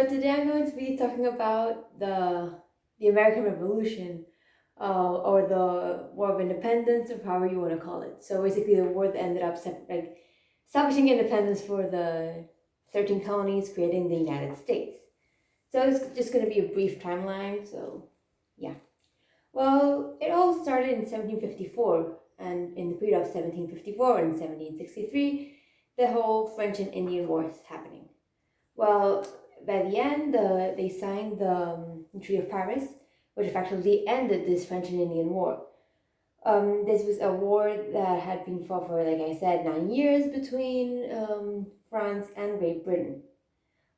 So today I'm going to be talking about the American Revolution, or the War of Independence, or however you want to call it. So basically, the war that ended up establishing independence for the 13 colonies, creating the United States. So it's just going to be a brief timeline. So yeah. Well, it all started in 1754, and in the period of 1754 and 1763, the whole French and Indian War is happening. Well, by the end, they signed the Treaty of Paris, which effectively ended this French and Indian War. This was a war that had been fought for, like I said, 9 years between France and Great Britain.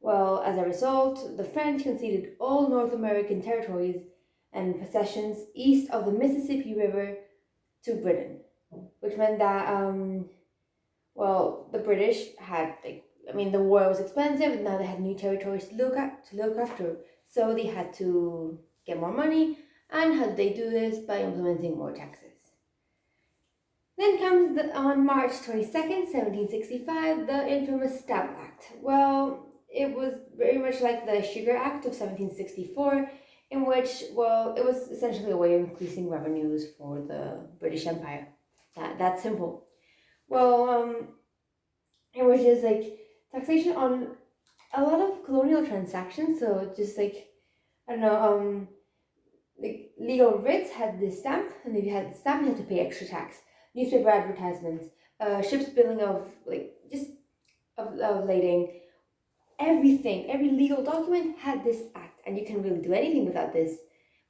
Well, as a result, the French conceded all North American territories and possessions east of the Mississippi River to Britain, which meant that, the British had the war was expensive, and now they had new territories to look after. So they had to get more money, and how did they do this? By implementing more taxes. Then comes on March 22nd, 1765, the infamous Stamp Act. Well, it was very much like the Sugar Act of 1764, in which, it was essentially a way of increasing revenues for the British Empire. That's simple. It was just taxation on a lot of colonial transactions. So just legal writs had this stamp, and if you had the stamp, you had to pay extra tax. Newspaper advertisements, ships billing of lading, everything, every legal document had this act, and you couldn't really do anything without this,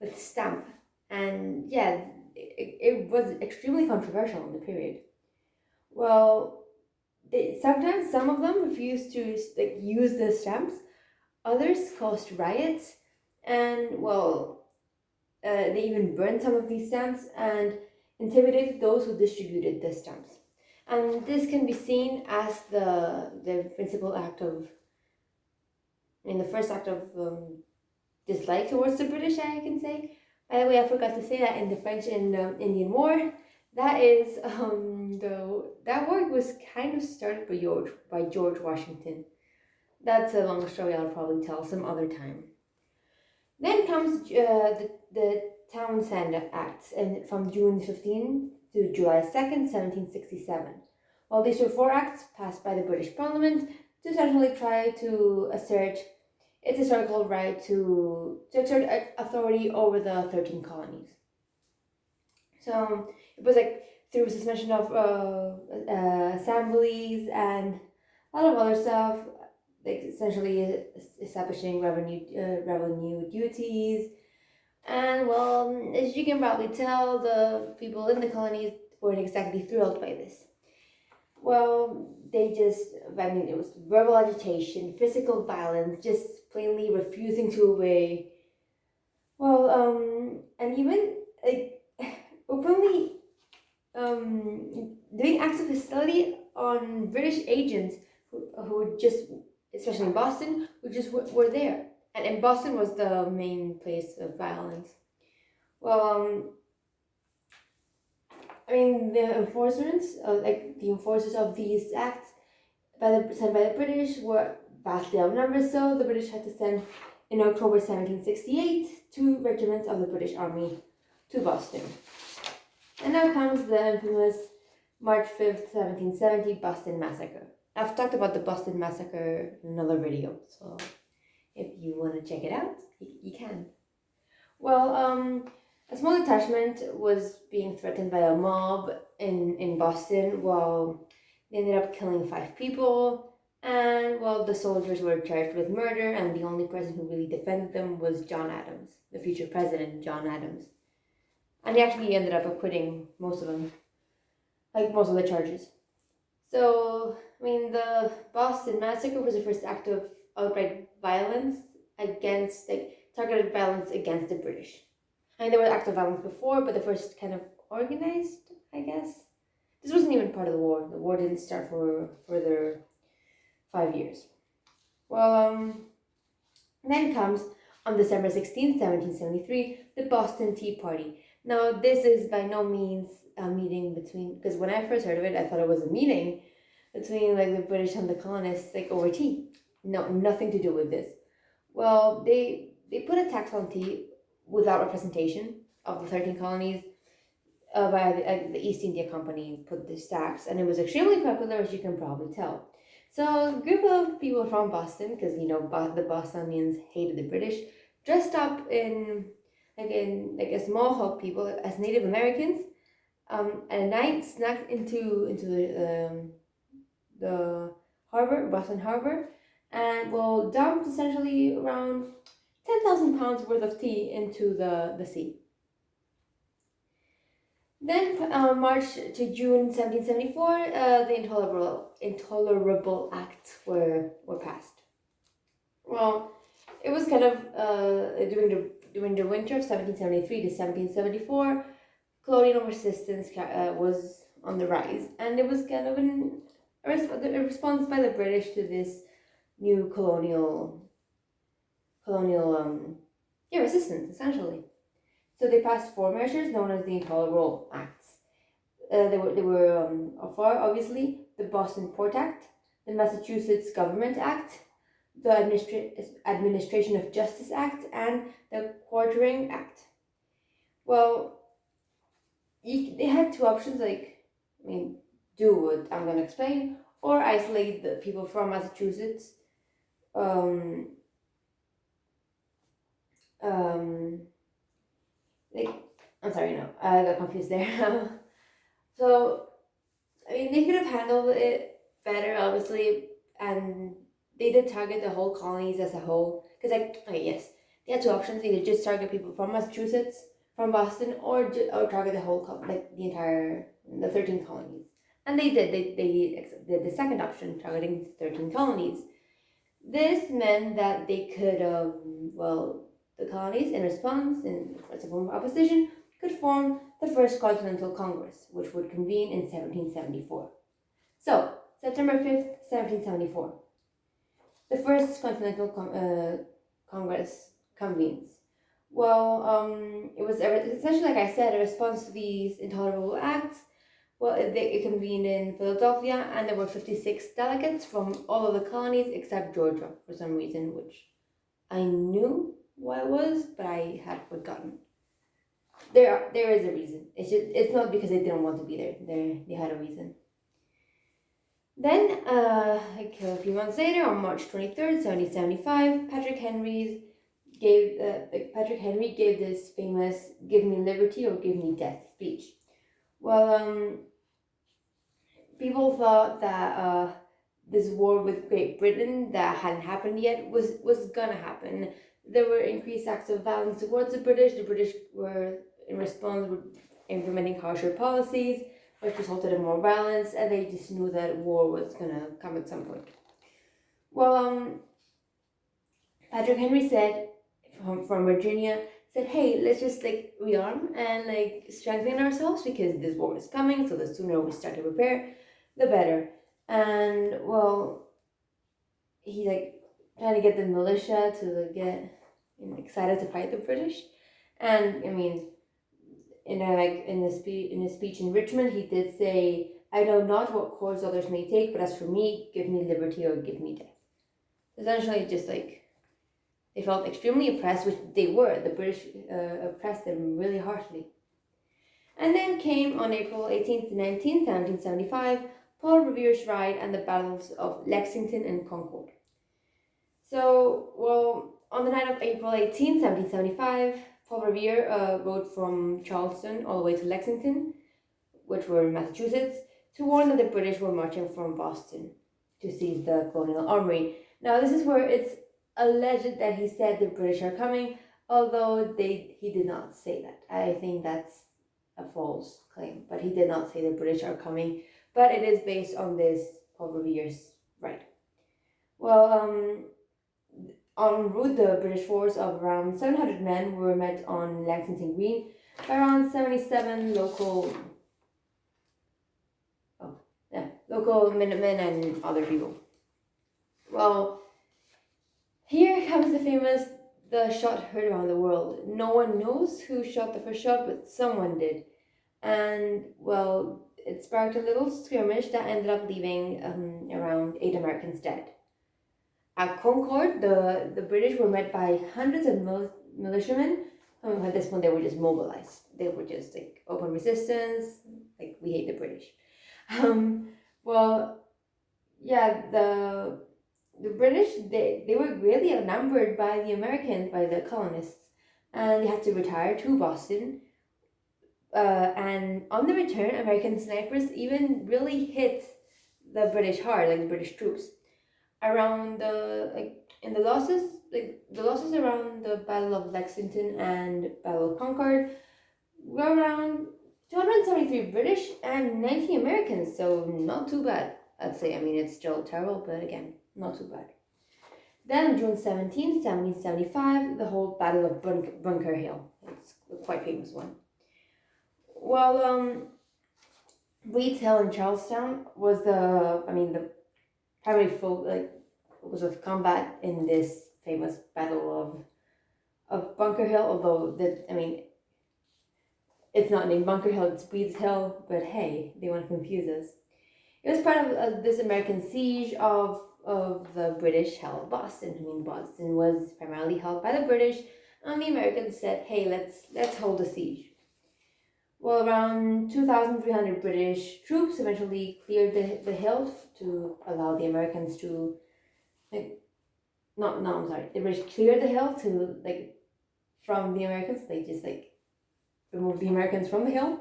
with stamp. And yeah, it was extremely controversial in the period. Well, sometimes some of them refused to use the stamps. Others caused riots, and they even burned some of these stamps and intimidated those who distributed the stamps. And this can be seen as the principal act of, the first act of dislike towards the British, I can say. By the way, I forgot to say that in the French and Indian War, that war was kind of started by George Washington. That's a long story I'll probably tell some other time. Then comes the Townsend of Acts, and from June 15 to July 2nd, 1767. Well, these were 4 acts passed by the British Parliament to essentially try to assert its historical right to exert authority over the 13 colonies. So it was through suspension of assemblies and a lot of other stuff, essentially establishing revenue duties. And as you can probably tell, the people in the colonies weren't exactly thrilled by this. It was verbal agitation, physical violence, just plainly refusing to obey. And even openly doing acts of hostility on British agents who just, especially in Boston, who just were there. And in Boston was the main place of violence. The enforcers of these acts sent by the British were vastly outnumbered, so the British had to send, in October 1768, 2 regiments of the British Army to Boston. And now comes the infamous March 5th, 1770 Boston Massacre. I've talked about the Boston Massacre in another video, so if you want to check it out, you can. A small detachment was being threatened by a mob in Boston. They ended up killing 5 people, and the soldiers were charged with murder, and the only person who really defended them was John Adams, the future president, John Adams. And he actually ended up acquitting most of them, most of the charges. So, the Boston Massacre was the first act of outright violence against, targeted violence against the British. There were acts of violence before, but the first kind of organized, I guess. This wasn't even part of the war. The war didn't start for further 5 years. Then comes, on December 16, 1773, the Boston Tea Party. Now, this is by no means a meeting between, because when I first heard of it, I thought it was a meeting between the British and the colonists over tea. No, nothing to do with this. Well, they put a tax on tea without representation of the 13 colonies. By the East India Company put this tax, and it was extremely popular, as you can probably tell. So, a group of people from Boston, because the Bostonians hated the British, dressed up in a small hut people as Native Americans, and at night snuck into the harbor, Boston Harbor, and will dumped essentially around 10,000 pounds worth of tea into the sea. Then, March to June 1774, the Intolerable Acts were passed. Well, it was kind of during the winter of 1773 to 1774, colonial resistance was on the rise, and it was kind of a response by the British to this new colonial resistance, essentially. So they passed four measures known as the Intolerable Acts. They were for obviously the Boston Port Act, the Massachusetts Government Act, the Administration of Justice Act, and the Quartering Act. Well, they had two options, do what I'm going to explain, or isolate the people from Massachusetts. Um, um, I'm sorry, no, I got confused there. So, they could have handled it better, obviously, and they did target the whole colonies as a whole. Because, okay, yes, they had two options: either just target people from Massachusetts, from Boston, or target the whole, the 13 colonies. And they did. They did the second option, targeting 13 colonies. This meant that they could, the colonies, in response, as a form of opposition, could form the First Continental Congress, which would convene in 1774. So, September 5th, 1774, the First Continental Congress convenes. Well, it was essentially, like I said, a response to these intolerable acts. Well, it convened in Philadelphia, and there were 56 delegates from all of the colonies except Georgia, for some reason, which I knew what it was, but I had forgotten. There is a reason. It's not because they didn't want to be there. They had a reason. Then, a few months later, on March 23rd, 1775, Patrick Henry gave this famous "Give me liberty or give me death" speech. Well, people thought that this war with Great Britain that hadn't happened yet was gonna happen. There were increased acts of violence towards the British. The British were, in response, implementing harsher policies, which resulted in more violence, and they just knew that war was gonna come at some point. Well, Patrick Henry said, from Virginia, said, hey, let's just rearm and strengthen ourselves because this war is coming, so the sooner we start to prepare, the better. And well, he trying to get the militia to get excited to fight the British. And in a speech in Richmond, he did say, I know not what course others may take, but as for me, give me liberty or give me death. Essentially, just they felt extremely oppressed, which they were. The British oppressed them really harshly. And then came on April 18th to 19th, 1775, Paul Revere's ride and the battles of Lexington and Concord. So, well, on the night of April 18th, 1775, Paul Revere rode from Charleston all the way to Lexington, which were in Massachusetts, to warn that the British were marching from Boston to seize the colonial armory. Now, this is where it's alleged that he said the British are coming, although he did not say that. I think that's a false claim, but he did not say the British are coming, but it is based on this Paul Revere's right. Well, en route, the British force of around 700 men were met on Lexington Green by around 77 local Minutemen and other people. Well, here comes the shot heard around the world. No one knows who shot the first shot, but someone did. And, well, it sparked a little skirmish that ended up leaving around 8 Americans dead. At Concord, the British were met by hundreds of militiamen. At this point, they were just mobilized. They were just like open resistance. Like, we hate the British. Um, well, yeah, the British, they were greatly outnumbered by the Americans, by the colonists, and they had to retire to Boston. And on the return, American snipers even really hit the British hard, like the British troops. Around the losses around the Battle of Lexington and Battle of Concord were around 273 British and 90 Americans, so not too bad, I'd say. I mean, it's still terrible, but again, not too bad. Then, June 17, 1775, the whole Battle of Bunker Hill. It's a quite famous one. Well, Reed's Hill in Charlestown was the primary focus of combat in this famous Battle of Bunker Hill, although it's not named Bunker Hill, it's Reed's Hill, but hey, they want to confuse us. It was part of this American siege of the British held Boston. I mean, Boston was primarily held by the British, and the Americans said, hey, let's hold a siege. Well, around 2,300 British troops eventually cleared the hill to allow the Americans to, the British cleared the hill to, from the Americans. They just, removed the Americans from the hill.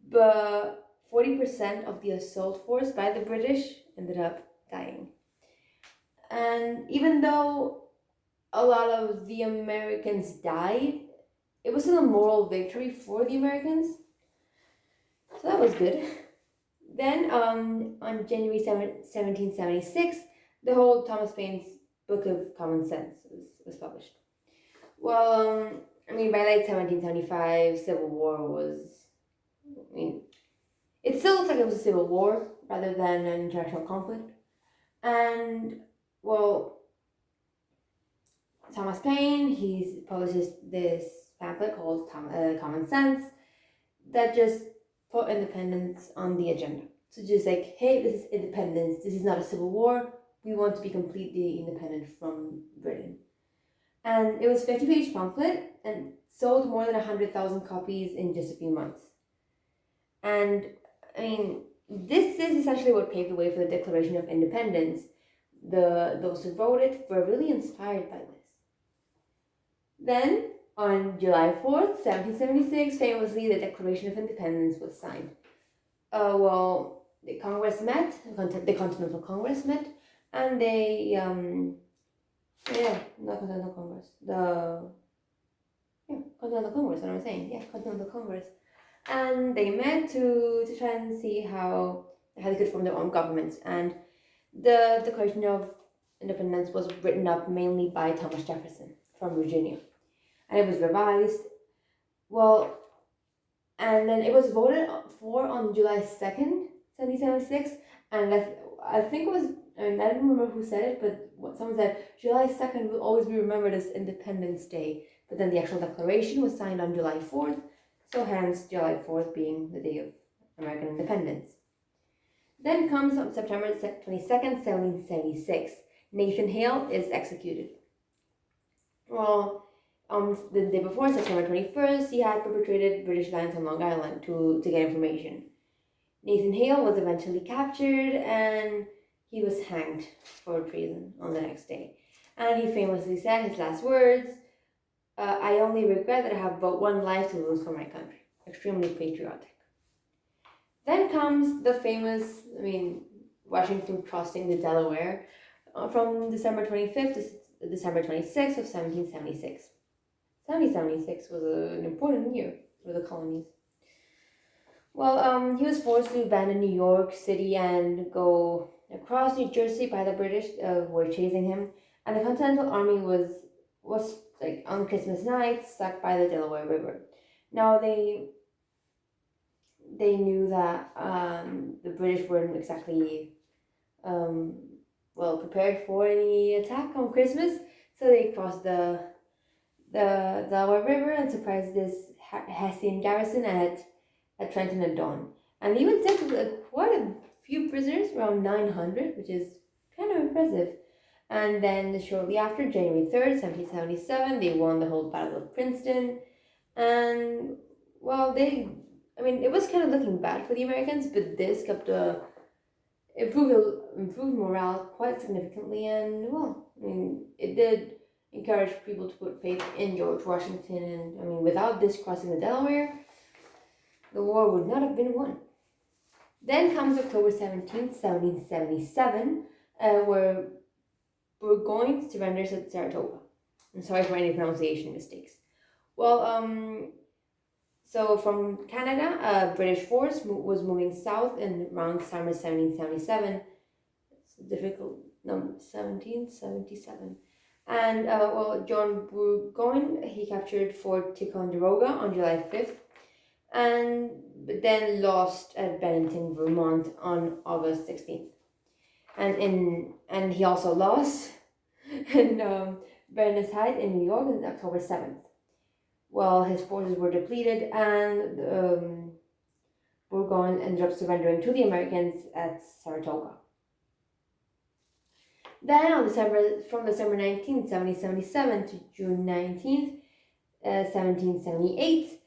But 40% of the assault force by the British ended up dying. And even though a lot of the Americans died, it was still a moral victory for the Americans. So that was good. Then, on January 1776, the whole Thomas Paine's Book of Common Sense was published. Well, by late 1775, Civil War was, it still looks like it was a civil war rather than an international conflict. And, well, Thomas Paine, he publishes this pamphlet called Common Sense that just put independence on the agenda. So just like, hey, this is independence. This is not a civil war. We want to be completely independent from Britain. And it was a 50-page pamphlet and sold more than 100,000 copies in just a few months. And, this is essentially what paved the way for the Declaration of Independence. Those who wrote it were really inspired by this. Then, on July 4th, 1776, famously, the Declaration of Independence was signed. The Congress met, the Continental Congress met, and they, not Continental Congress, Continental Congress, what am I saying? Yeah, Continental Congress. And they met to try and see how they could form their own governments. And the Declaration of Independence was written up mainly by Thomas Jefferson from Virginia. And it was revised. Well, and then it was voted for on July 2nd, 1776. And I think it was, I don't remember who said it, but someone said July 2nd will always be remembered as Independence Day. But then the actual declaration was signed on July 4th. So hence July 4th being the day of American independence. Then comes on September 22nd, 1776. Nathan Hale is executed. Well, the day before, September 21st, he had perpetrated British lands on Long Island to get information. Nathan Hale was eventually captured and he was hanged for treason on the next day. And he famously said his last words, I only regret that I have but one life to lose for my country. Extremely patriotic. Then comes the famous, Washington crossing the Delaware from December 25th to December 26th of 1776. 1776 was an important year for the colonies. Well, he was forced to abandon New York City and go across New Jersey by the British who were chasing him. And the Continental Army was on Christmas night stuck by the Delaware River. Now they knew that the British weren't exactly prepared for any attack on Christmas, so they crossed the Delaware River and surprised this Hessian garrison at Trenton at dawn. And they even took quite a few prisoners, around 900, which is kind of impressive. And then shortly after, January 3rd, 1777, they won the whole Battle of Princeton. And, well, it was kind of looking bad for the Americans, but this kept improved morale quite significantly. And, well, it did encourage people to put faith in George Washington. And, without this crossing the Delaware, the war would not have been won. Then comes October 17th, 1777, where Burgoyne surrenders at Saratoga. I'm sorry for any pronunciation mistakes. Well, so from Canada, a British force was moving south in around summer 1777. It's a difficult number, 1777. And, John Burgoyne, he captured Fort Ticonderoga on July 5th, but then lost at Bennington, Vermont on August 16th. And he also lost in Berners Heights in New York on October 7th. Well, his forces were depleted, and Burgoyne ended up surrendering to the Americans at Saratoga. Then from December 19th, 1777 to June 19th, 1778,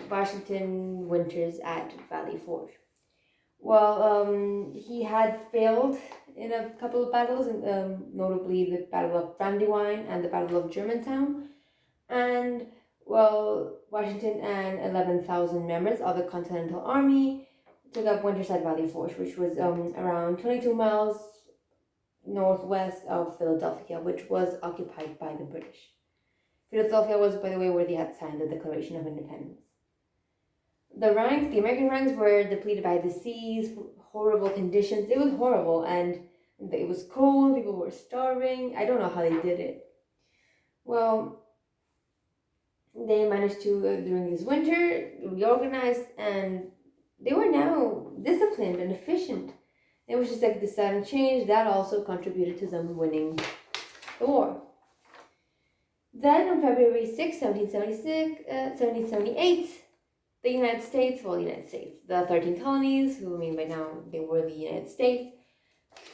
Washington winters at Valley Forge. Well, he had failed in a couple of battles, notably the Battle of Brandywine and the Battle of Germantown. And, well, Washington and 11,000 members of the Continental Army took up winters at Valley Forge, which was around 22 miles northwest of Philadelphia, which was occupied by the British. Philadelphia was, by the way, where they had signed the Declaration of Independence. The American ranks were depleted by disease, horrible conditions. It was horrible, and it was cold, people were starving. I don't know how they did it. Well, they managed to, during this winter, reorganize, and they were now disciplined and efficient. It was just like the sudden change that also contributed to them winning the war. Then on February 6, 1778, the United States, the 13 colonies, who by now they were the United States,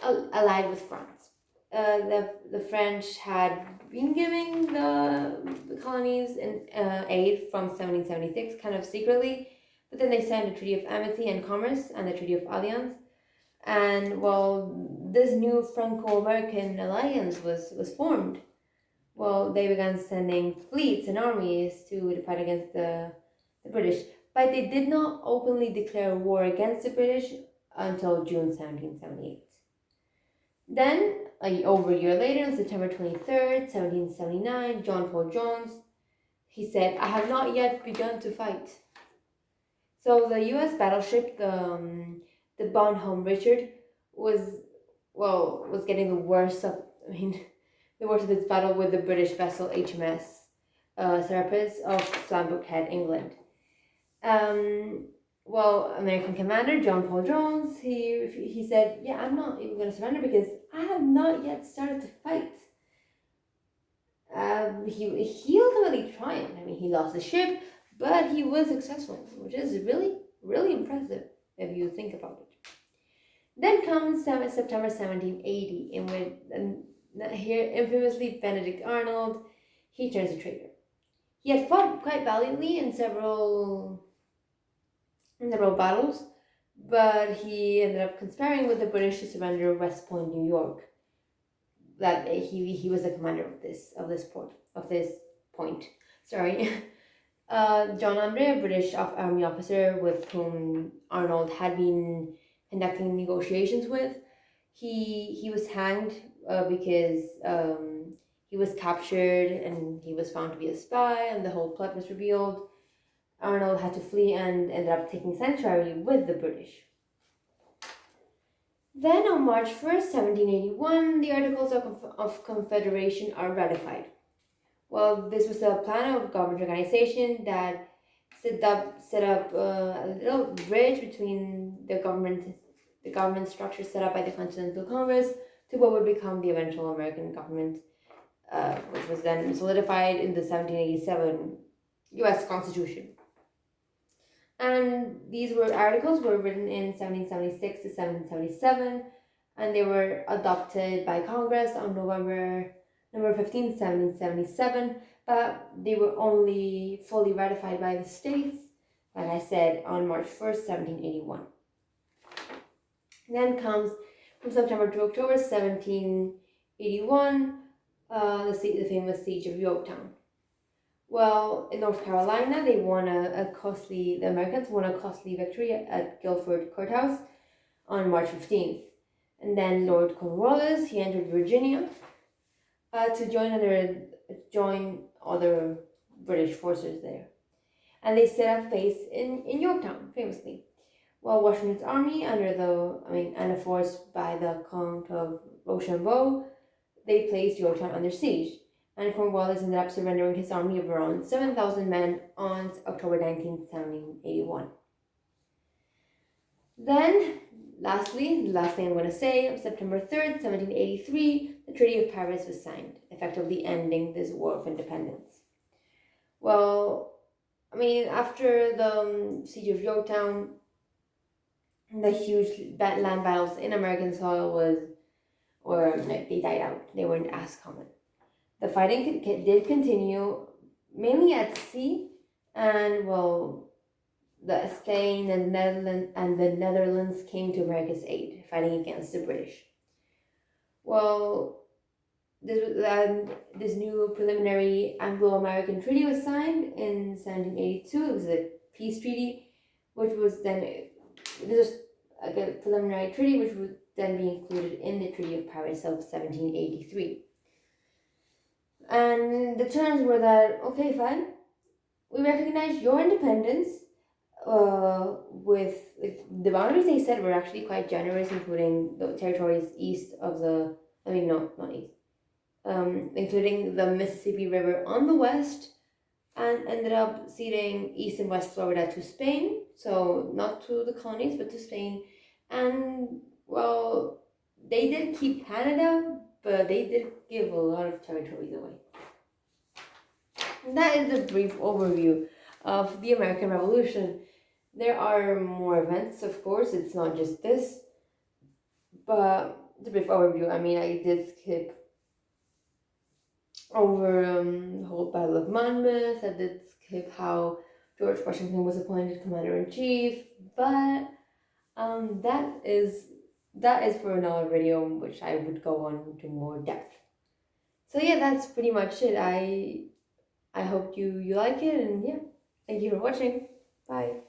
allied with France. The French had been giving the colonies aid from 1776, kind of secretly, but then they signed the Treaty of Amity and Commerce and the Treaty of Alliance. And, well, this new Franco-American alliance was formed. Well, they began sending fleets and armies to fight against the British, but they did not openly declare war against the British until June 1778. Then, over a year later, on September 23rd, 1779, John Paul Jones, he said, "I have not yet begun to fight." So the U.S. battleship, the Bonhomme Richard, was getting the worst of its battle with the British vessel HMS Serapis of Flambeau Head, England. American commander John Paul Jones, he said, "Yeah, I'm not even going to surrender because I have not yet started to fight." He ultimately triumphed. He lost the ship, but he was successful, which is really, really impressive if you think about it. Then comes September 1780, in which here infamously Benedict Arnold, he turns a traitor. He had fought quite valiantly in several battles, but he ended up conspiring with the British to surrender West Point, New York. That he was the commander of this point. Sorry. John Andre, a British Army officer with whom Arnold had been conducting negotiations with, he was hanged because he was captured and he was found to be a spy, and the whole plot was revealed. Arnold had to flee and ended up taking sanctuary with the British. Then on March 1st, 1781, the Articles of Confederation are ratified. Well, this was a plan of government organization that set up a little bridge between the government structure set up by the Continental Congress to what would become the eventual American government, which was then solidified in the 1787 U.S. Constitution. And these articles were written in 1776 to 1777, and they were adopted by Congress on November 15th, 1777, but they were only fully ratified by the states, like I said, on March 1st, 1781. Then comes from September to October 1781, the famous siege of Yorktown. Well, in North Carolina, the Americans won a costly victory at Guilford Courthouse on March 15th. And then Lord Cornwallis, he entered Virginia to join other British forces there. And they set up base in Yorktown, famously. Well, Washington's army, and a force by the Count of Rochambeau, they placed Yorktown under siege. And Cornwallis ended up surrendering his army of around 7,000 men on October 19th, 1781. Then, lastly, the last thing I'm going to say, on September 3rd, 1783, the Treaty of Paris was signed, effectively ending this War of Independence. Well, after the siege of Yorktown, the huge land battles in American soil they died out. They weren't as common. The fighting did continue, mainly at sea, and Spain and the Netherlands came to America's aid, fighting against the British. Well, this new preliminary Anglo-American treaty was signed in 1782. It was a peace treaty, which was then this was a preliminary treaty, which would then be included in the Treaty of Paris of 1783. And the terms were that, okay, fine, we recognize your independence, with the boundaries they said were actually quite generous, including the territories east of including the Mississippi River on the west, and ended up ceding East and West Florida to Spain, so not to the colonies, but to Spain. And, they did keep Canada, but they did give a lot of territories away. And that is a brief overview of the American Revolution. There are more events, of course, it's not just this, but it's a brief overview. I did skip over the whole Battle of Monmouth. I did skip how George Washington was appointed Commander-in-Chief, but that is for another video, which I would go on to more depth. So yeah, that's pretty much it. I hope you like it, and yeah, thank you for watching. Bye.